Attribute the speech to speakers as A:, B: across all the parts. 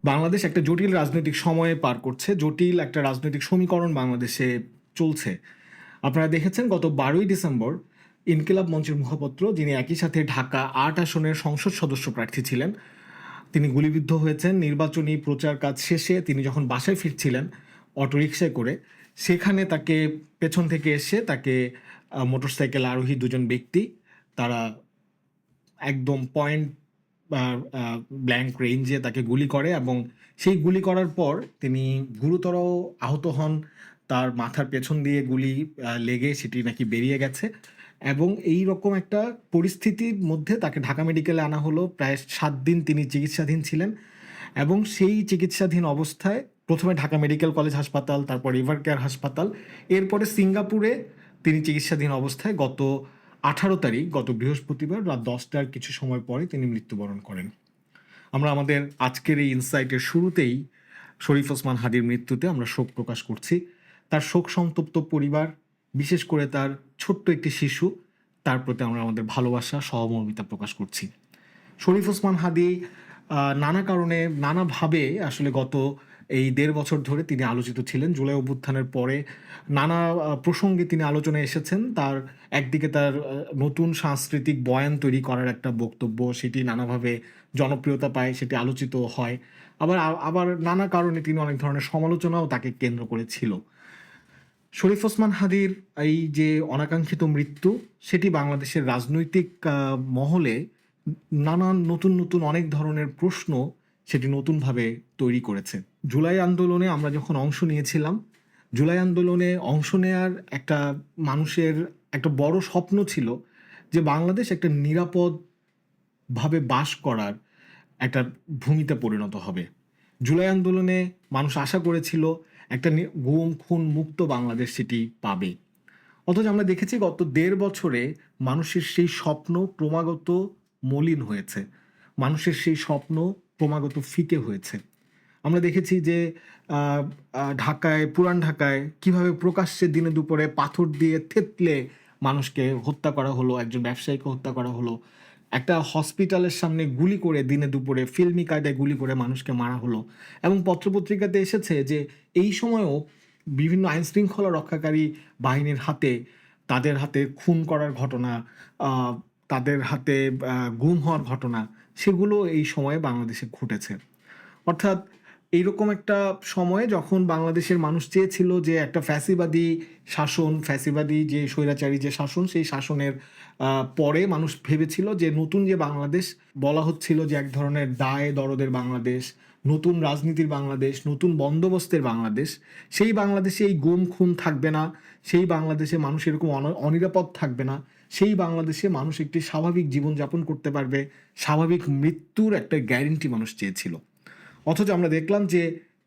A: বাংলাদেশ একটা জটিল রাজনৈতিক সময়ে পার করছে। জটিল একটা রাজনৈতিক সমীকরণ বাংলাদেশে চলছে। আপনারা দেখেছেন গত ১২ই ডিসেম্বর ইনকিলাব মঞ্চের মুখপাত্র, যিনি একই সাথে ঢাকা ৮ আসনের সংসদ সদস্য প্রার্থী ছিলেন, তিনি গুলিবিদ্ধ হয়েছেন। নির্বাচনী প্রচার কাজ শেষে তিনি যখন বাসায় ফিরছিলেন অটোরিকশায় করে, সেখানে তাকে পেছন থেকে এসে তাকে মোটরসাইকেল আরোহী দুজন ব্যক্তি, তারা একদম পয়েন্ট ব্ল্যাঙ্ক রেঞ্জে তাকে গুলি করে এবং সেই গুলি করার পর তিনি গুরুতর আহত হন। তার মাথার পেছন দিয়ে গুলি লেগে সেটি নাকি বেরিয়ে গেছে এবং এই রকম একটা পরিস্থিতির মধ্যে তাকে ঢাকা মেডিকেলে আনা হলো। প্রায় ৭ দিন তিনি চিকিৎসাধীন ছিলেন এবং সেই চিকিৎসাধীন অবস্থায় প্রথমে ঢাকা মেডিকেল কলেজ হাসপাতাল, তারপর রিভার কেয়ার হাসপাতাল, এরপরে সিঙ্গাপুরে তিনি চিকিৎসাধীন অবস্থায় গত ১৮ তারিখ, গত বৃহস্পতিবার রাত ১০টার কিছু সময় পরে তিনি মৃত্যুবরণ করেন। আমরা আমাদের আজকের এই ইনসাইটের শুরুতেই শরীফ ওসমান হাদীর মৃত্যুতে আমরা শোক প্রকাশ করছি। তার শোক সন্তপ্ত পরিবার, বিশেষ করে তার ছোট্ট একটি শিশু, তার প্রতি আমরা আমাদের ভালোবাসা, সহমর্মিতা প্রকাশ করছি। শরীফ ওসমান হাদী নানা কারণে, নানাভাবে আসলে গত এই ১.৫ বছর ধরে তিনি আলোচিত ছিলেন। জুলাই অভ্যুত্থানের পরে নানা প্রসঙ্গে তিনি আলোচনায় এসেছেন। তার একদিকে তার নতুন সাংস্কৃতিক বয়ান তৈরি করার একটা বক্তব্য, সেটি নানাভাবে জনপ্রিয়তা পায়, সেটি আলোচিত হয়। আবার আবার নানা কারণে তিনি অনেক ধরনের সমালোচনাও তাকে কেন্দ্র করে ছিল। শরীফ ওসমান হাদীর এই যে অনাকাঙ্ক্ষিত মৃত্যু, সেটি বাংলাদেশের রাজনৈতিক মহলে নানান নতুন নতুন অনেক ধরনের প্রশ্ন সেটি নতুনভাবে তৈরি করেছে। জুলাই আন্দোলনে আমরা যখন অংশ নিয়েছিলাম, জুলাই আন্দোলনে অংশ নেয়ার একটা মানুষের একটা বড় স্বপ্ন ছিল যে বাংলাদেশ একটা নিরাপদভাবে বাস করার একটা ভূমিতে পরিণত হবে। জুলাই আন্দোলনে মানুষ আশা করেছিল একটা গুম খুন মুক্ত বাংলাদেশ সেটি পাবে। অথচ আমরা দেখেছি গত ১.৫ বছরে মানুষের সেই স্বপ্ন ক্রমাগত মলিন হয়েছে। মানুষের সেই স্বপ্ন ক্রমাগত ফিকে হয়েছে। আমরা দেখেছি যে ঢাকায়, পুরান ঢাকায় কীভাবে প্রকাশ্যে দিনে দুপুরে পাথর দিয়ে থেতলে মানুষকে হত্যা করা হলো, একজন ব্যবসায়ীকে হত্যা করা হলো। একটা হসপিটালের সামনে গুলি করে দিনে দুপুরে ফিল্মি কায়দায় গুলি করে মানুষকে মারা হলো। এবং পত্রপত্রিকাতে এসেছে যে এই সময়েও বিভিন্ন আইনশৃঙ্খলা রক্ষাকারী বাহিনীর হাতে, তাদের হাতে খুন করার ঘটনা, তাদের হাতে গুম হওয়ার ঘটনা, সেগুলো এই সময়ে বাংলাদেশে ঘটেছে। অর্থাৎ এইরকম একটা সময়ে যখন বাংলাদেশের মানুষ চেয়েছিল যে একটা ফ্যাসিবাদী শাসন, ফ্যাসিবাদী যে স্বৈরাচারী যে শাসন, সেই শাসনের পরে মানুষ ভেবেছিল যে নতুন যে বাংলাদেশ বলা হচ্ছিল, যে এক ধরনের দায় দরদের বাংলাদেশ, নতুন রাজনীতির বাংলাদেশ, নতুন বন্দোবস্তের বাংলাদেশ, সেই বাংলাদেশে এই গুম খুন থাকবে না, সেই বাংলাদেশে মানুষ এরকম অনিরাপদ থাকবে না, সেই বাংলাদেশে মানুষ একটি স্বাভাবিক জীবনযাপন করতে পারবে, স্বাভাবিক মৃত্যুর একটা গ্যারেন্টি মানুষ চেয়েছিল। অথচ আমরা দেখলাম যে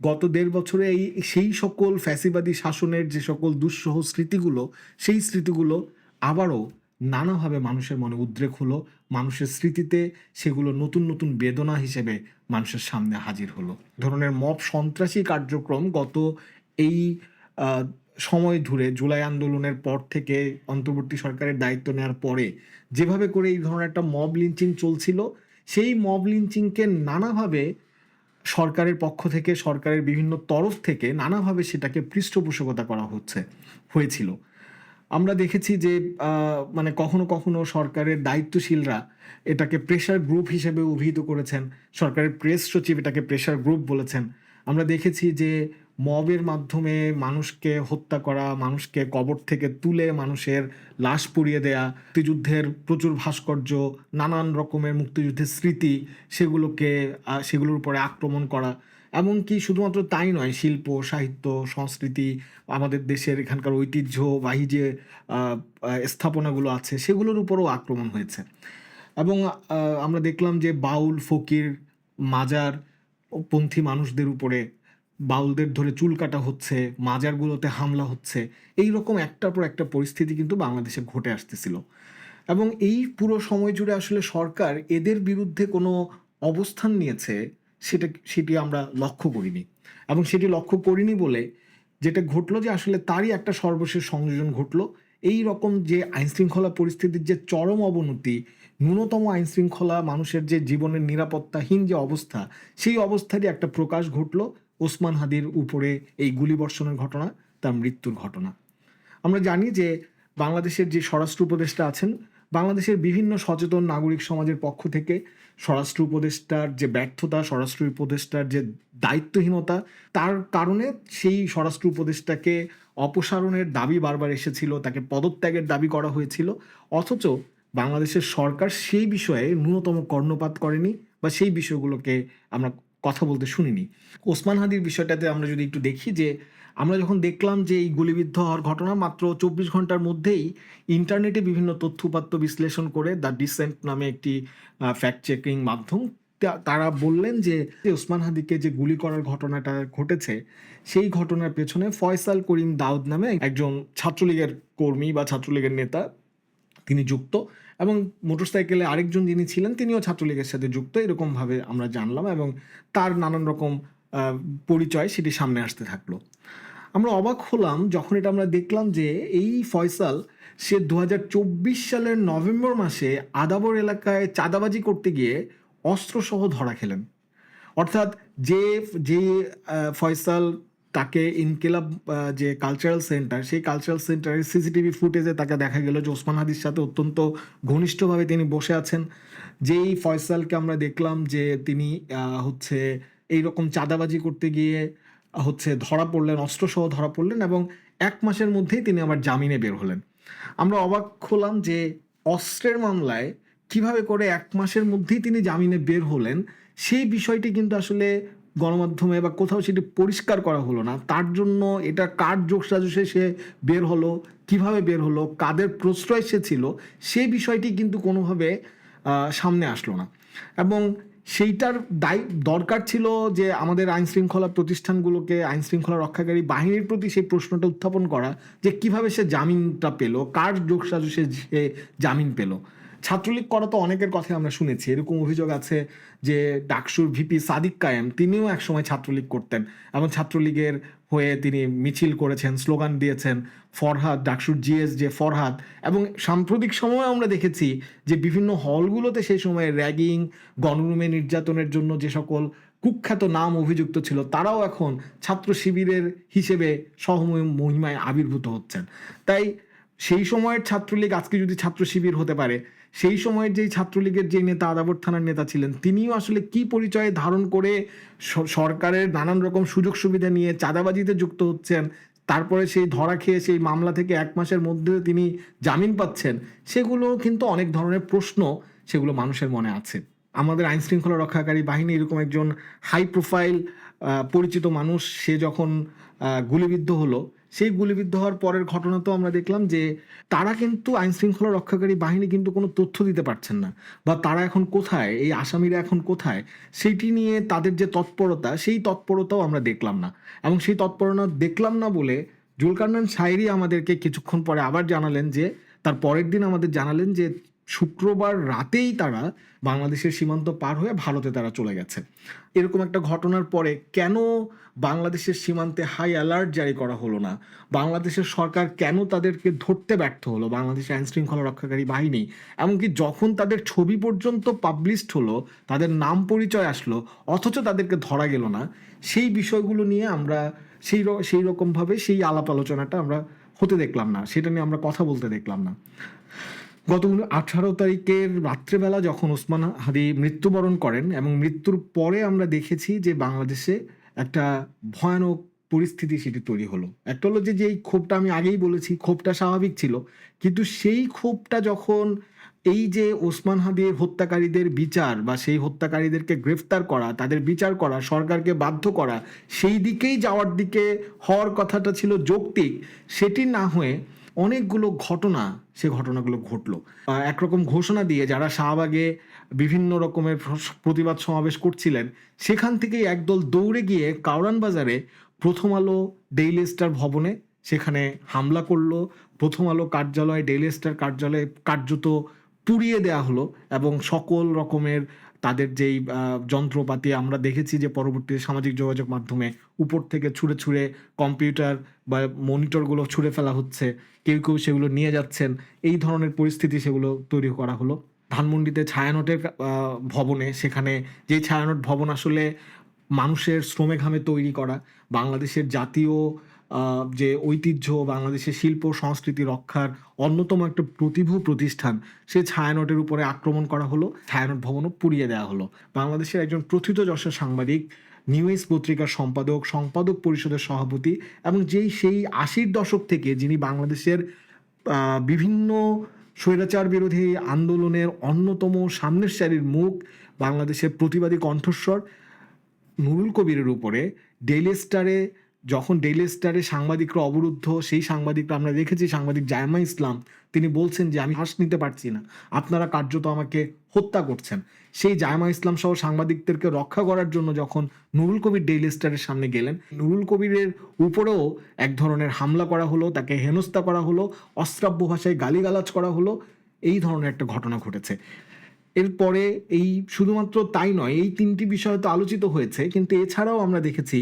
A: গত ১.৫ বছরে সেই সকল ফ্যাসিবাদী শাসনের যে সকল দুঃসহ স্মৃতিগুলো, সেই স্মৃতিগুলো আবারও নানাভাবে মানুষের মনে উদ্রেক হলো। মানুষের স্মৃতিতে সেগুলো নতুন নতুন বেদনা হিসেবে মানুষের সামনে হাজির হলো। ধরনের মব সন্ত্রাসী কার্যক্রম গত এই সময় ধরে, জুলাই আন্দোলনের পর থেকে অন্তর্বর্তী সরকারের দায়িত্ব নেওয়ার পরে যেভাবে করে এই ধরনের একটা মব লিঞ্চিং চলছিল, সেই মব লিঞ্চিংকে নানাভাবে সরকারের পক্ষ থেকে, সরকারের বিভিন্ন তরফ থেকে নানাভাবে সেটাকে পৃষ্ঠপোষকতা করা হয়েছিল। আমরা দেখেছি যে মানে কখনো কখনো সরকারের দায়িত্বশীলরা এটাকে প্রেশার গ্রুপ হিসেবে অভিহিত করেছেন, সরকারের প্রেস সচিব এটাকে প্রেশার গ্রুপ বলেছেন। আমরা দেখেছি যে মবের মাধ্যমে মানুষকে হত্যা করা, মানুষকে কবর থেকে তুলে মানুষের লাশ পুড়িয়ে দেয়া, মুক্তিযুদ্ধের প্রচুর ভাস্কর্য, নানান রকমের মুক্তিযুদ্ধের স্মৃতি, সেগুলোর উপরে আক্রমণ করা। এমনকি শুধুমাত্র তাই নয়, শিল্প, সাহিত্য, সংস্কৃতি, আমাদের দেশের এখানকার ঐতিহ্যবাহী যে স্থাপনাগুলো আছে, সেগুলোর উপরও আক্রমণ হয়েছে। এবং আমরা দেখলাম যে বাউল, ফকির, মাজার পন্থী মানুষদের উপরে, বাউলদের ধরে চুল কাটা হচ্ছে, মাজারগুলোতে হামলা হচ্ছে। এই রকম একটার পর একটা পরিস্থিতি কিন্তু বাংলাদেশে ঘটে আসতেছিল। এবং এই পুরো সময় জুড়ে আসলে সরকার এদের বিরুদ্ধে কোনো অবস্থান নিয়েছে সেটি আমরা লক্ষ্য করিনি। এবং সেটি লক্ষ্য করিনি বলে যেটা ঘটলো, যে আসলে তারই একটা সর্বশেষ সংযোজন ঘটলো। এই রকম যে আইনশৃঙ্খলা পরিস্থিতির যে চরম অবনতি, ন্যূনতম আইন শৃঙ্খলা, মানুষের যে জীবনের নিরাপত্তাহীন যে অবস্থা, সেই অবস্থারই একটা প্রকাশ ঘটল ওসমান হাদির উপরে এই গুলিবর্ষণের ঘটনা, তার মৃত্যুর ঘটনা। আমরা জানি যে বাংলাদেশের যে স্বরাষ্ট্র উপদেষ্টা আছেন, বাংলাদেশের বিভিন্ন সচেতন নাগরিক সমাজের পক্ষ থেকে স্বরাষ্ট্র উপদেষ্টার যে ব্যর্থতা, স্বরাষ্ট্র উপদেষ্টার যে দায়িত্বহীনতা, তার কারণে সেই স্বরাষ্ট্র উপদেষ্টাকে অপসারণের দাবি বারবার এসেছিল, তাকে পদত্যাগের দাবি করা হয়েছিল। অথচ বাংলাদেশের সরকার সেই বিষয়ে ন্যূনতম কর্ণপাত করেনি বা সেই বিষয়গুলোকে আমরা কথা বলতে শুনিনি। ওসমান হাদির বিষয়টাতে আমরা যদি একটু দেখি, যে আমরা যখন দেখলাম যে এই গুলিবিদ্ধ হওয়ার ঘটনা মাত্র ২৪ ঘন্টার মধ্যেই ইন্টারনেটে বিভিন্ন তথ্যপাত্য বিশ্লেষণ করে দ্য ডিসেন্ট নামে একটি ফ্যাক্ট চেকিং মাধ্যম, তারা বললেন যে ওসমান হাদিকে যে গুলি করার ঘটনাটা ঘটেছে, সেই ঘটনার পেছনে ফয়সাল করিম দাউদ নামে একজন ছাত্রলীগের কর্মী বা ছাত্রলীগের নেতা তিনি যুক্ত, এবং মোটরসাইকেলে আরেকজন যিনি ছিলেন তিনিও ছাত্রলীগের সাথে যুক্ত, এরকমভাবে আমরা জানলাম, এবং তার নানান রকম পরিচয় সেটি সামনে আসতে থাকলো। আমরা অবাক হলাম যখন এটা আমরা দেখলাম যে এই ফয়সাল, সে ২০২৪ সালের নভেম্বর মাসে আদাবর এলাকায় চাঁদাবাজি করতে গিয়ে অস্ত্রসহ ধরা খেলেন। অর্থাৎ যে যে ফয়সাল, তাকে ইনকিলাব যে কালচারাল সেন্টার, সেই কালচারাল সেন্টারের সিসিটিভি ফুটেজে তাকে দেখা গেল যে ওসমান হাদির সাথে অত্যন্ত ঘনিষ্ঠভাবে তিনি বসে আছেন। যেই ফয়সালকে আমরা দেখলাম যে তিনি হচ্ছে এইরকম চাঁদাবাজি করতে গিয়ে ধরা পড়লেন, অস্ত্রসহ ধরা পড়লেন, এবং ১ মাসের মধ্যেই তিনি আবার জামিনে বের হলেন। আমরা অবাক হলাম যে অস্ত্রের মামলায় কিভাবে করে ১ মাসের মধ্যেই তিনি জামিনে বের হলেন, সেই বিষয়টি কিন্তু আসলে গণমাধ্যমে বা কোথাও সেটি পরিষ্কার করা হলো না। তার জন্য এটা কার যোগসাজশে সে বের হলো, কিভাবে বের হলো, কাদের প্রশ্রয় সে ছিল, সেই বিষয়টি কিন্তু কোনোভাবে সামনে আসলো না। এবং সেইটার দরকার ছিল যে আমাদের আইনশৃঙ্খলা প্রতিষ্ঠানগুলোকে, আইনশৃঙ্খলা রক্ষাকারী বাহিনীর প্রতি সেই প্রশ্নটা উত্থাপন করা যে কিভাবে সে জামিনটা পেল, কার যোগসাজশে সে জামিন পেল। ছাত্রলীগ করা তো অনেকের কথা আমরা শুনেছি, এরকম অভিযোগ আছে যে ডাকসুর ভিপি সাদিক কায়েম তিনিও একসময় ছাত্রলীগ করতেন এবং ছাত্রলীগের হয়ে তিনি মিছিল করেছেন, স্লোগান দিয়েছেন। ফরহাদ, ডাকসুর জিএস যে ফরহাদ, এবং সাম্প্রতিক সময়ে আমরা দেখেছি যে বিভিন্ন হলগুলোতে সেই সময় র্যাগিং, গণরুমে নির্যাতনের জন্য যে সকল কুখ্যাত নাম অভিযুক্ত ছিল, তারাও এখন ছাত্র শিবিরের হিসেবে মহিমায় আবির্ভূত হচ্ছেন। তাই সেই সময়ের ছাত্রলীগ আজকে যদি ছাত্র শিবির হতে পারে, সেই সময়ের যেই ছাত্রলীগের যে নেতা, আদাবর থানার নেতা ছিলেন, তিনিও আসলে কি পরিচয়ে ধারণ করে সরকারের নানান রকম সুযোগ সুবিধা নিয়ে চাঁদাবাজিতে যুক্ত হচ্ছেন, তারপরে সেই ধরা খেয়ে সেই মামলা থেকে ১ মাসের মধ্যে তিনি জামিন পাচ্ছেন, সেগুলো কিন্তু অনেক ধরনের প্রশ্ন সেগুলো মানুষের মনে আছে। আমাদের আইন শৃঙ্খলা রক্ষাকারী বাহিনী এরকম একজন হাই প্রোফাইল পরিচিত মানুষ, সে যখন গুলিবিদ্ধ হলো, সেই গুলিবিদ্ধ হওয়ার পরের ঘটনা তো আমরা দেখলাম যে তারা কিন্তু আইন শৃঙ্খলা রক্ষাকারী বাহিনী কিন্তু কোনো তথ্য দিতে পারছেন না, বা তারা এখন কোথায়, এই আসামিরা এখন কোথায়, সেইটি নিয়ে তাদের যে তৎপরতা, সেই তৎপরতাও আমরা দেখলাম না। এবং সেই তৎপরতা দেখলাম না বলে জুলকারনাইন সায়েরি আমাদেরকে কিছুক্ষণ পরে আবার জানালেন যে, তার পরের দিন আমাদের জানালেন যে শুক্রবার রাতেই তারা বাংলাদেশের সীমান্ত পার হয়ে ভারতে তারা চলে গেছে। এরকম একটা ঘটনার পরে কেন বাংলাদেশের সীমান্তে হাই অ্যালার্ট জারি করা হলো না? বাংলাদেশের সরকার কেন তাদেরকে ধরতে ব্যর্থ হলো, বাংলাদেশের আইন শৃঙ্খলা রক্ষাকারী বাহিনী? এমনকি যখন তাদের ছবি পর্যন্ত পাবলিশড হলো, তাদের নাম পরিচয় আসলো, অথচ তাদেরকে ধরা গেল না। সেই বিষয়গুলো নিয়ে আমরা সেই রকমভাবে সেই আলাপ আলোচনাটা আমরা হতে দেখলাম না, সেটা নিয়ে আমরা কথা বলতে দেখলাম না। গত 18 তারিখের রাত্রেবেলা যখন ওসমান হাদি মৃত্যুবরণ করেন, এবং মৃত্যুর পরে আমরা দেখেছি যে বাংলাদেশে একটা ভয়ানক পরিস্থিতি সেটি তৈরি হলো। একটা হলো যে এই ক্ষোভটা, আমি আগেই বলেছি, ক্ষোভটা স্বাভাবিক ছিল, কিন্তু সেই ক্ষোভটা যখন এই যে ওসমান হাদির হত্যাকারীদের বিচার বা সেই হত্যাকারীদেরকে গ্রেফতার করা, তাদের বিচার করা, সরকারকে বাধ্য করা, সেই দিকেই যাওয়ার দিকে হওয়ার কথাটা ছিল যৌক্তিক, সেটি না হয়ে অনেকগুলো ঘটনা, সে ঘটনাগুলো ঘটলো। একরকম ঘোষণা দিয়ে যারা শাহবাগে বিভিন্ন রকমের প্রতিবাদ সমাবেশ করছিলেন, সেখান থেকেই একদল দৌড়ে গিয়ে কাউরান বাজারে প্রথম আলো ডেইলি স্টার ভবনে সেখানে হামলা করলো। প্রথম আলো কার্যালয়, ডেইলি স্টার কার্যালয়ে কার্যত পুড়িয়ে দেওয়া হলো, এবং সকল রকমের তাদের যেই যন্ত্রপাতি আমরা দেখেছি যে পরবর্তীতে সামাজিক যোগাযোগ মাধ্যমে উপর থেকে ছুঁড়ে ছুঁড়ে কম্পিউটার বা মনিটরগুলো ছুঁড়ে ফেলা হচ্ছে, কেউ কেউ সেগুলো নিয়ে যাচ্ছেন, এই ধরনের পরিস্থিতি সেগুলো তৈরি করা হলো। ধানমন্ডিতে ছায়ানটের ভবনে, সেখানে যে ছায়ানট ভবন আসলে মানুষের শ্রমে ঘামে তৈরি করা, বাংলাদেশের জাতীয় যে ঐতিহ্য, বাংলাদেশের শিল্প সংস্কৃতি রক্ষার অন্যতম একটা প্রতিভূ প্রতিষ্ঠান, সে ছায়ানটের উপরে আক্রমণ করা হলো, ছায়ানট ভবনও পুড়িয়ে দেওয়া হলো। বাংলাদেশের একজন প্রথিতযশা সাংবাদিক, নিউ এজ পত্রিকার সম্পাদক, সম্পাদক পরিষদের সভাপতি, এবং সেই 80-র দশক থেকে যিনি বাংলাদেশের বিভিন্ন স্বৈরাচার বিরোধী আন্দোলনের অন্যতম সামনের সারির মুখ, বাংলাদেশের প্রতিবাদী কণ্ঠস্বর নুরুল কবিরের উপরে যখন ডেইলি স্টারে সাংবাদিকরা অবরুদ্ধ, সেই সাংবাদিকরা আমরা দেখেছি, সাংবাদিক জায়মা ইসলাম, তিনি বলছেন যে আমি শ্বাস নিতে পারছি না, আপনারা কার্যত আমাকে হত্যা করছেন। সেই জায়মা ইসলাম সহ সাংবাদিকদেরকে রক্ষা করার জন্য যখন নুরুল কবির ডেইলি স্টারের সামনে গেলেন, নুরুল কবিরের উপরেও এক ধরনের হামলা করা হলো, তাকে হেনস্থা করা হলো, অশ্রাব্য ভাষায় গালিগালাজ করা হলো, এই ধরনের একটা ঘটনা ঘটেছে। এরপরে এই শুধুমাত্র তাই নয়, এই তিনটি বিষয় তো আলোচিত হয়েছে, কিন্তু এছাড়াও আমরা দেখেছি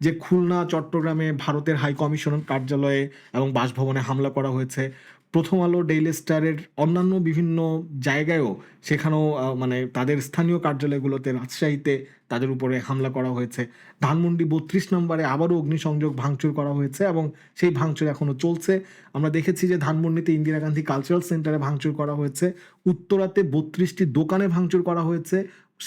A: যে খুলনা, চট্টগ্রামে ভারতের হাই কমিশনার কার্যালয়ে এবং বাসভবনে হামলা করা হয়েছে। প্রথম আলো, ডেইলি স্টারের অন্যান্য বিভিন্ন জায়গায়ও, সেখানেও মানে তাদের স্থানীয় কার্যালয়গুলোতে, রাজশাহীতে তাদের উপরে হামলা করা হয়েছে। ধানমন্ডি 32 নম্বরে আবারও অগ্নিসংযোগ ভাঙচুর করা হয়েছে এবং সেই ভাঙচুর এখনও চলছে। আমরা দেখেছি যে ধানমন্ডিতে ইন্দিরা গান্ধী কালচারাল সেন্টারে ভাঙচুর করা হয়েছে, উত্তরাতে 32টি দোকানে ভাঙচুর করা হয়েছে,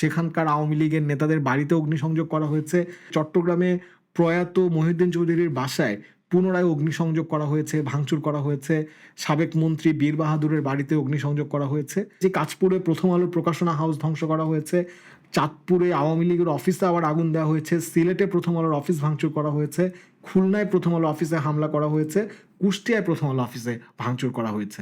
A: সেখানকার আওয়ামী লীগের নেতাদের বাড়িতে অগ্নিসংযোগ করা হয়েছে। চট্টগ্রামে প্রয়াত মহিউদ্দিন চৌধুরীর বাসায় পুনরায় অগ্নিসংযোগ করা হয়েছে, ভাঙচুর করা হয়েছে। সাবেক মন্ত্রী বীর বাহাদুরের বাড়িতে অগ্নিসংযোগ করা হয়েছে। যে কাঁচপুরে প্রথম আলোর প্রকাশনা হাউস ধ্বংস করা হয়েছে, চাঁদপুরে আওয়ামী লীগের অফিসে আবার আগুন দেওয়া হয়েছে, সিলেটে প্রথম আলোর অফিস ভাঙচুর করা হয়েছে, খুলনায় প্রথম আলো অফিসে হামলা করা হয়েছে, কুষ্টিয়ায় প্রথম আলো অফিসে ভাঙচুর করা হয়েছে।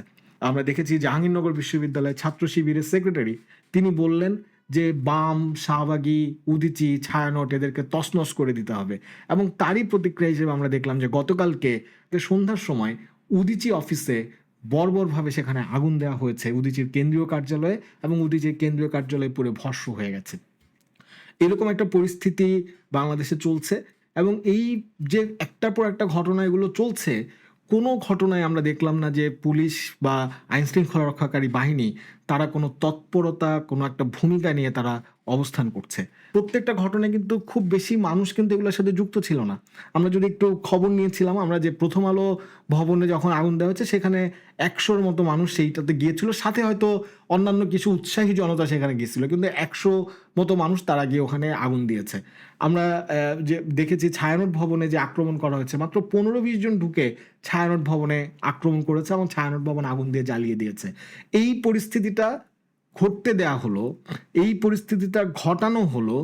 A: আমরা দেখেছি জাহাঙ্গীরনগর বিশ্ববিদ্যালয়ের ছাত্র শিবিরের সেক্রেটারি, তিনি বললেন যে বাম, শাহবাগী, উদীচী, ছায়ানট এদেরকে তছনছ করে দিতে হবে। এবং তারই প্রতিক্রিয়া হিসেবে আমরা দেখলাম যে গতকালকে সন্ধ্যার সময় উদীচী অফিসে বর্বরভাবে সেখানে আগুন দেওয়া হয়েছে, উদীচীর কেন্দ্রীয় কার্যালয়ে, এবং উদীচীর কেন্দ্রীয় কার্যালয় পুরো ভস্ম হয়ে গেছে। এরকম একটা পরিস্থিতি বাংলাদেশে চলছে, এবং এই যে একটার পর একটা ঘটনা এগুলো চলছে, কোনো ঘটনায় আমরা দেখলাম না যে পুলিশ বা আইনশৃঙ্খলা রক্ষাকারী বাহিনী তারা কোনো তৎপরতা, কোনো একটা ভূমিকা নিয়ে তারা অবস্থান করছে। প্রত্যেকটা ঘটনায় কিন্তু খুব বেশি মানুষ কিন্তু এগুলোর সাথে যুক্ত ছিল না। আমরা যদি একটু খবর নিয়েছিলাম, আমরা যে প্রথম আলো ভবনে যখন আগুন দেওয়া হচ্ছে, সেখানে 100-র মতো মানুষ সেইটাতে গিয়েছিল, সাথে হয়তো অন্যান্য কিছু উৎসাহী জনতা সেখানে গিয়েছিল, কিন্তু 100 মতো মানুষ তারা গিয়ে ওখানে আগুন দিয়েছে। আমরা যে দেখেছি ছায়ানট ভবনে যে আক্রমণ করা হয়েছে, মাত্র 15-20 জন ঢুকে ছায়ানট ভবনে আক্রমণ করেছে এবং ছায়ানট ভবন আগুন দিয়ে জ্বালিয়ে দিয়েছে। এই পরিস্থিতিটা ঘটতে দেয়া হলো, এই পরিস্থিতিটা ঘটানো হলো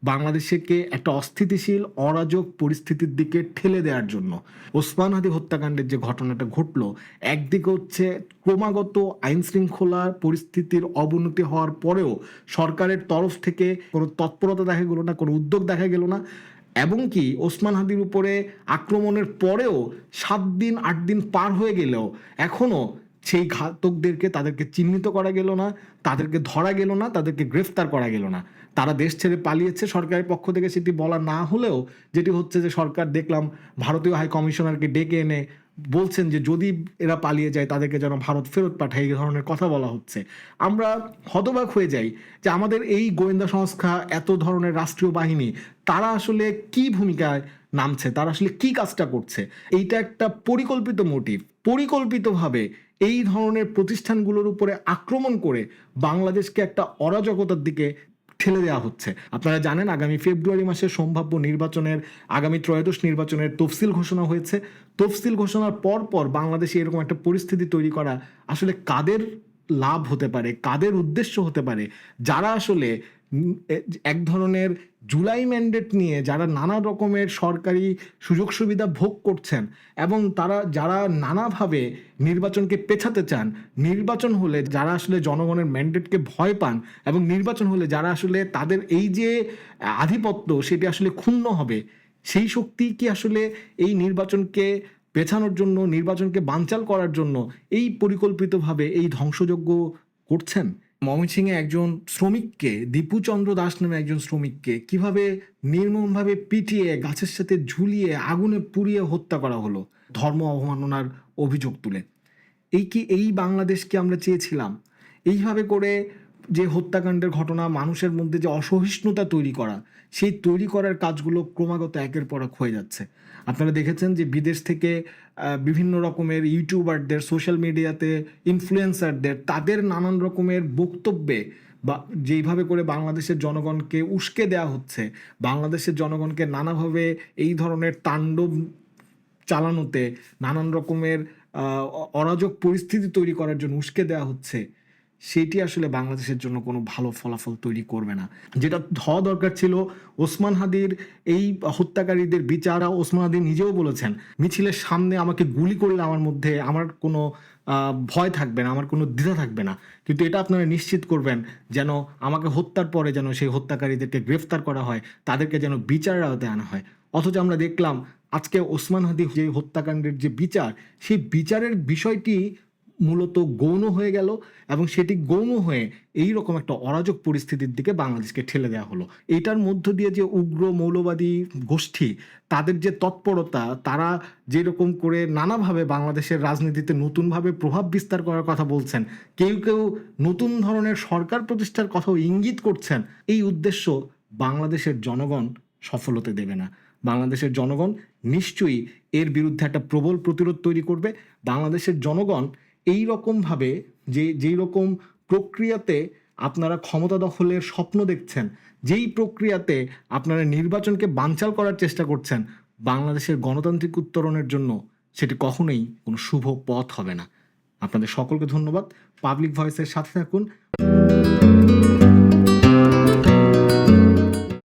A: বাংলাদেশকে একটা অস্থিতিশীল, অরাজক পরিস্থিতির দিকে ঠেলে দেওয়ার জন্য। ওসমান হাদি হত্যাকাণ্ডের যে ঘটনাটা ঘটলো, একদিকে হচ্ছে ক্রমাগত আইন শৃঙ্খলার পরিস্থিতির অবনতি হওয়ার পরেও সরকারের তরফ থেকে কোনো তৎপরতা দেখা গেল না, কোনো উদ্যোগ দেখা গেল না, এবং কি ওসমান হাদির উপরে আক্রমণের পরেও 7 দিন 8 দিন পার হয়ে গেলেও এখনও সেই ঘাতকদেরকে, তাদেরকে চিহ্নিত করা গেল না, তাদেরকে ধরা গেল না, তাদেরকে গ্রেফতার করা গেল না। তারা দেশ ছেড়ে পালিয়েছে, সরকারের পক্ষ থেকে সেটি বলা না হলেও যেটি হচ্ছে যে সরকার দেখলাম ভারতীয় হাই কমিশনারকে ডেকে এনে বলছেন যে যদি এরা পালিয়ে যায় তাদেরকে যেন ভারত ফেরত পাঠায়, এই ধরনের কথা বলা হচ্ছে। আমরা হতবাক হয়ে যাই যে আমাদের এই গোয়েন্দা সংস্থা, এত ধরনের রাষ্ট্রীয় বাহিনী, তারা আসলে কি ভূমিকায় নামছে, তারা আসলে কি কাজটা করছে। এইটা একটা পরিকল্পিত মোটিভ, পরিকল্পিতভাবে এই ধরনের প্রতিষ্ঠানগুলোর উপরে আক্রমণ করে বাংলাদেশকে একটা অরাজকতার দিকে ঠেলে দেওয়া হচ্ছে। আপনারা জানেন আগামী ফেব্রুয়ারি মাসের সম্ভাব্য নির্বাচনের, আগামী ত্রয়োদশ নির্বাচনের তফসিল ঘোষণা হয়েছে। তফসিল ঘোষণার পর পর বাংলাদেশে এরকম একটা পরিস্থিতি তৈরি করা আসলে কাদের লাভ হতে পারে, কাদের উদ্দেশ্য হতে পারে, যারা আসলে এক ধরনের জুলাই ম্যান্ডেট নিয়ে যারা নানা রকমের সরকারি সুযোগ সুবিধা ভোগ করছেন, এবং তারা যারা নানাভাবে নির্বাচনকে পেছাতে চান, নির্বাচন হলে যারা আসলে জনগণের ম্যান্ডেটকে ভয় পান, এবং নির্বাচন হলে যারা আসলে তাদের এই যে আধিপত্য সেটি আসলে ক্ষুণ্ণ হবে, সেই শক্তি কি আসলে এই নির্বাচনকে পেছানোর জন্য, নির্বাচনকে বানচাল করার জন্য এই পরিকল্পিতভাবে এই ধ্বংসযজ্ঞ করছেন? ময়মনসিংহে একজন শ্রমিককে, দীপুচন্দ্র দাস নামে একজন শ্রমিককে কিভাবে নির্মমভাবে পিটিয়ে, গাছের সাথে ঝুলিয়ে, আগুনে পুড়িয়ে হত্যা করা হলো ধর্ম অবমাননার অভিযোগ তুলে। এই কি এই বাংলাদেশকে আমরা চেয়েছিলাম? এইভাবে করে যে হত্যাকাণ্ডের ঘটনা, মানুষের মধ্যে যে অসহিষ্ণুতা তৈরি করা, সেই তৈরি করার কাজগুলো ক্রমাগত একের পর এক হয়ে যাচ্ছে। আপনারা দেখেছেন যে বিদেশ থেকে বিভিন্ন রকমের ইউটিউবারদের, সোশ্যাল মিডিয়াতে ইনফ্লুয়েন্সারদের, তাদের নানান রকমের বক্তব্যে বা যেইভাবে করে বাংলাদেশের জনগণকে উস্কে দেওয়া হচ্ছে, বাংলাদেশের জনগণকে নানাভাবে এই ধরনের তাণ্ডব চালানোতে, নানান রকমের অরাজক পরিস্থিতি তৈরি করার জন্য উস্কে দেওয়া হচ্ছে, সেটি আসলে বাংলাদেশের জন্য কোনো ভালো ফলাফল তৈরি করবে না। যেটা হওয়া দরকার ছিল, ওসমান হাদির এই হত্যাকারীদের বিচার। ওসমান হাদি নিজেও বলেছেন, মিছিলের সামনে আমাকে গুলি করলে আমার মধ্যে আমার কোনো ভয় থাকবে না, আমার কোনো দ্বিধা থাকবে না, কিন্তু এটা আপনারা নিশ্চিত করবেন যেন আমাকে হত্যার পরে যেন সেই হত্যাকারীদেরকে গ্রেফতার করা হয়, তাদেরকে যেন বিচারের আওতায় আনা হয়। অথচ আমরা দেখলাম আজকে ওসমান হাদি যে হত্যাকাণ্ডের যে বিচার, সেই বিচারের বিষয়টি মূলত গৌণ হয়ে গেল, এবং সেটি গৌণ হয়ে এই রকম একটা অরাজক পরিস্থিতির দিকে বাংলাদেশকে ঠেলে দেওয়া হলো। এটার মধ্য দিয়ে যে উগ্র মৌলবাদী গোষ্ঠী, তাদের যে তৎপরতা, তারা যেরকম করে নানাভাবে বাংলাদেশের রাজনীতিতে নতুনভাবে প্রভাব বিস্তার করার কথা বলছেন, কেউ কেউ নতুন ধরনের সরকার প্রতিষ্ঠার কথাও ইঙ্গিত করছেন, এই উদ্দেশ্য বাংলাদেশের জনগণ সফল হতে দেবে না। বাংলাদেশের জনগণ নিশ্চয়ই এর বিরুদ্ধে একটা প্রবল প্রতিরোধ তৈরি করবে। বাংলাদেশের জনগণ এই রকমভাবে, যেই রকম প্রক্রিয়াতে আপনারা ক্ষমতা দখলের স্বপ্ন দেখছেন, যেই প্রক্রিয়াতে আপনারা নির্বাচনকে বানচাল করার চেষ্টা করছেন, বাংলাদেশের গণতান্ত্রিক উত্তরণের জন্য সেটি কখনোই কোনো শুভ পথ হবে না। আপনাদের সকলকে ধন্যবাদ। পাবলিক ভয়েসের সাথে থাকুন।